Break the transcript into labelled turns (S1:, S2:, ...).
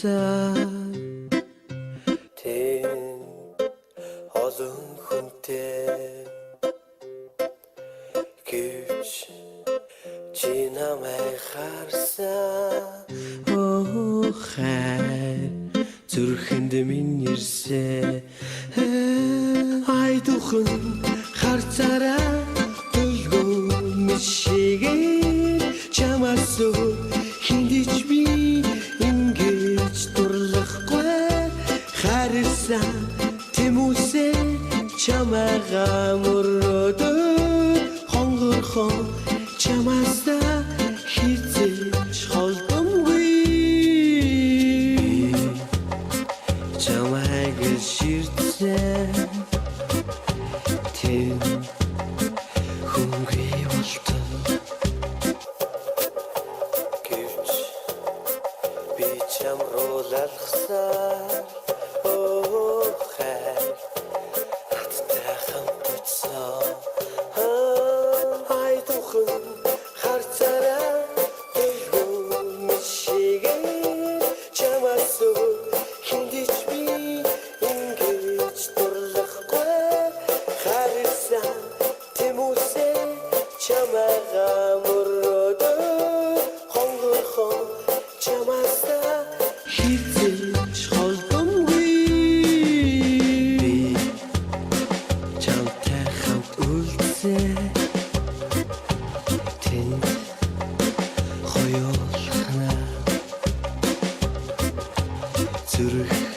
S1: харсан тэн олон хүнтэй гэвч чи намайг харсан хайр зүрхэнд минь ирсэн ай духан харцараа дөлгөө мишигээр чамаас хиндэж би ингэж дурлахгүй харсан тэмүсээ чамайгаа мөрөөдөө хонгорхон чамаас хизээж холдомгүй чамайг ширтсэн тэн хөнгөй болтон гэвч би чам руу лалхсан хайр надтай хамт очсон ай духан харцараа дөлгөө мишигээр чамаас хиндэж би ингэж дурлахгүй харсан тэмүсээ чамайгаа мөрөөдөө хонгорхон чамаас хизээж холдомгүй би чамтай хамт үлдсэн тэнд хоёулахна зүрх